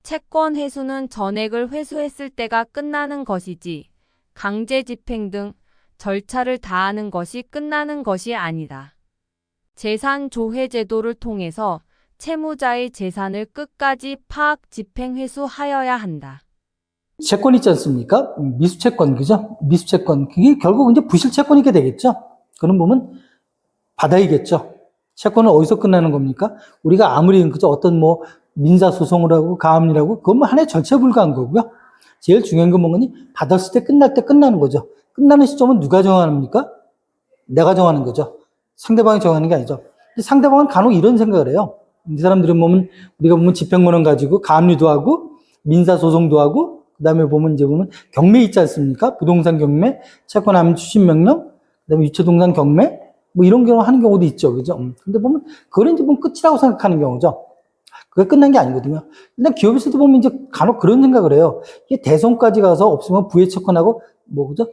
채권 회수는 전액을 회수했을 때가 끝나는 것이지 강제 집행 등 절차를 다하는 것이 끝나는 것이 아니다. 재산 조회 제도를 통해서 채무자의 재산을 끝까지 파악 집행 회수하여야 한다. 채권 있지 않습니까? 미수채권, 그죠? 미수채권. 그게 결국 이제 부실채권이게 되겠죠? 그런 보면 받아야겠죠? 채권은 어디서 끝나는 겁니까? 우리가 아무리, 그죠? 어떤 뭐, 민사소송을 하고, 가압류라고, 그건 뭐 하나의 절차에 불과한 거고요. 제일 중요한 건 뭐니? 받았을 때 끝날 때 끝나는 거죠. 끝나는 시점은 누가 정합니까? 내가 정하는 거죠. 상대방이 정하는 게 아니죠. 상대방은 간혹 이런 생각을 해요. 이 사람들은 보면, 우리가 보면 집행권을 가지고 가압류도 하고, 민사소송도 하고, 그 다음에 보면 이제 보면 경매 있지 않습니까? 부동산 경매, 채권함 추심명령, 그 다음에 유체동산 경매, 뭐 이런 경우 하는 경우도 있죠. 그죠? 근데 보면, 그걸 이제 보면 끝이라고 생각하는 경우죠. 그게 끝난 게 아니거든요. 일단 기업에서도 보면 이제 간혹 그런 생각을 해요. 이게 대손까지 가서 없으면 부의 채권하고, 뭐, 그죠?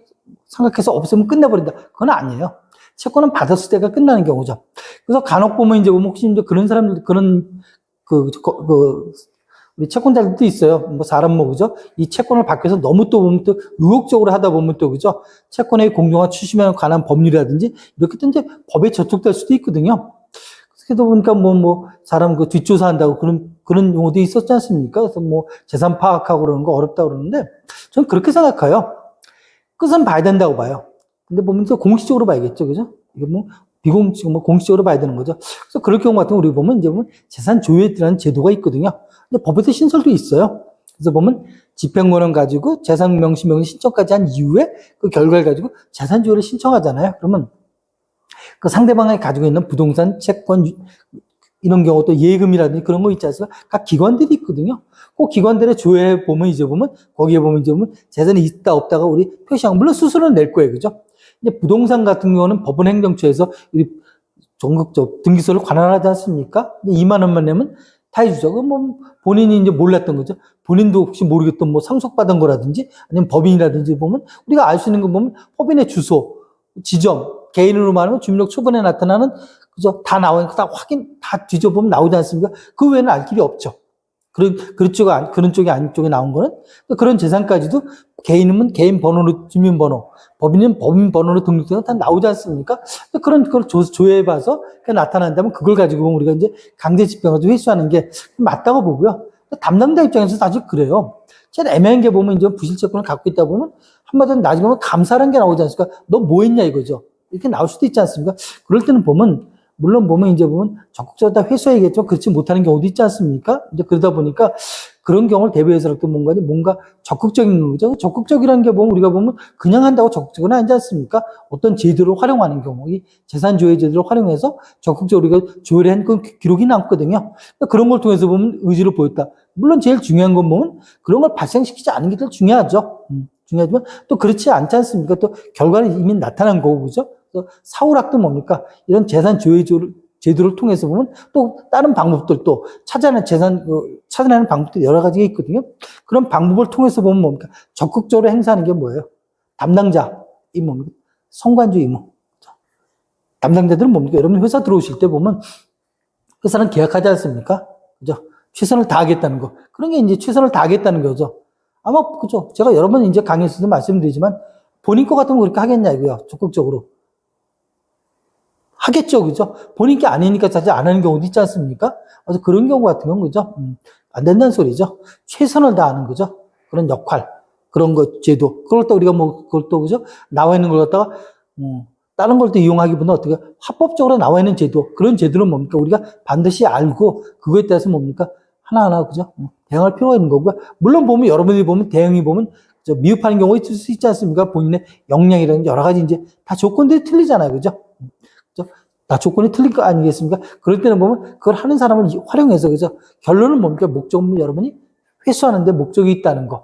생각해서 없으면 끝내버린다. 그건 아니에요. 채권은 받았을 때가 끝나는 경우죠. 그래서 간혹 보면 이제 혹시 이제 그런 사람들, 그런, 우리 채권자들도 있어요. 뭐 사람 뭐 그죠? 이 채권을 받기 위해서 너무 또 보면 또 의욕적으로 하다 보면 또 그죠? 채권의 공정화 추심에 관한 법률이라든지 이렇게 또 이제 법에 저촉될 수도 있거든요. 그래서 보니까 뭐 사람 그 뒷조사한다고 그런 용어도 있었지 않습니까? 그래서 뭐 재산 파악하고 그러는 거 어렵다고 그러는데 저는 그렇게 생각해요. 끝은 봐야 된다고 봐요. 근데 보면 또 공식적으로 봐야겠죠. 그죠? 이게 뭐 비공식, 뭐 공식적으로 봐야 되는 거죠. 그래서 그럴 경우 같은 거 우리 보면 이제 보면 재산 조회라는 제도가 있거든요. 근데 법에서 신설도 있어요. 그래서 보면 집행권을 가지고 재산 명시 신청까지 한 이후에 그 결과를 가지고 재산 조회를 신청하잖아요. 그러면 그 상대방이 가지고 있는 부동산, 채권, 이런 경우 또 예금이라든지 그런 거 있지 않습니까? 각 기관들이 있거든요. 그 기관들의 조회에 보면 이제 보면 거기에 보면 이제 보면 재산이 있다 없다가 우리 표시하고 물론 수수료는 낼 거예요. 그죠? 이제 부동산 같은 경우는 법원 행정처에서 우리 전국적 등기소를 관할하지 않습니까? 2만 원만 내면 다 해주죠. 그 뭐 본인이 이제 몰랐던 거죠. 본인도 혹시 모르겠던 뭐 상속받은 거라든지 아니면 법인이라든지 보면 우리가 알 수 있는 거 보면 법인의 주소, 지점, 개인으로 말하면 주민등록 초본에 나타나는 그죠? 다 나오니까 다 확인 다 뒤져보면 나오지 않습니까? 그 외에는 알 길이 없죠. 그런 쪽이 안쪽에 나온 거는 그런 재산까지도 개인이면 개인 번호로 주민번호, 법인은 법인 번호로 등록돼서 다 나오지 않습니까? 그런 걸 조회해봐서 나타난다면 그걸 가지고 보면 우리가 이제 강제 집행을 회수하는 게 맞다고 보고요. 담당자 입장에서 사실 그래요. 제일 애매한 게 보면 이제 부실채권을 갖고 있다 보면 한마디로 나중에 보면 감사라는 게 나오지 않습니까? 너 뭐 했냐 이거죠. 이렇게 나올 수도 있지 않습니까? 그럴 때는 보면 물론 보면 이제 보면 적극적으로 다 회수해야겠죠. 그렇지 못하는 경우도 있지 않습니까? 이제 그러다 보니까 그런 경우를 대비해서 또 뭔가 적극적인 거죠. 적극적이라는 게 보면 우리가 보면 그냥 한다고 적극적은 아니지 않습니까? 어떤 제도를 활용하는 경우, 이 재산조회 제도를 활용해서 적극적으로 우리가 조회를 한 그 기록이 남거든요. 그런 걸 통해서 보면 의지를 보였다. 물론 제일 중요한 건 보면 그런 걸 발생시키지 않는 게 제일 중요하죠. 중요하지만 또 그렇지 않지 않습니까? 또 결과는 이미 나타난 거고, 그죠? 사후락도 뭡니까? 이런 재산 조회 제도를 통해서 보면 또 다른 방법들 또 찾아내는 방법들이 여러 가지가 있거든요. 그런 방법을 통해서 보면 뭡니까? 적극적으로 행사하는 게 뭐예요? 담당자, 이 뭡니까? 성관주 의무. 담당자들은 뭡니까? 여러분 회사 들어오실 때 보면 회사는 계약하지 않습니까? 그죠? 최선을 다하겠다는 거. 그런 게 이제 최선을 다하겠다는 거죠. 아마, 그죠? 제가 여러 번 이제 강의에서도 말씀드리지만 본인 거 같으면 그렇게 하겠냐고요. 적극적으로. 하겠죠, 그죠? 본인 게 아니니까 사실 안 하는 경우도 있지 않습니까? 그래서 그런 경우 같은 경우는, 그죠? 안 된다는 소리죠. 최선을 다하는 거죠. 그런 역할, 그런 것, 제도. 그걸 또 우리가 그걸 또, 그죠? 나와 있는 걸 갖다가, 다른 걸 또 이용하기보다 어떻게, 합법적으로 나와 있는 제도, 그런 제도는 뭡니까? 우리가 반드시 알고, 그거에 따라서 뭡니까? 하나하나, 그죠? 대응할 필요가 있는 거고요. 물론 보면, 여러분들이 보면, 대응이 보면, 미흡하는 경우가 있을 수 있지 않습니까? 본인의 역량이라든지 여러 가지 이제 다 조건들이 틀리잖아요, 그죠? 다 조건이 틀린 거 아니겠습니까? 그럴 때는 보면 그걸 하는 사람을 활용해서 그죠? 결론은 뭡니까? 목적은 여러분이 회수하는데 목적이 있다는 거.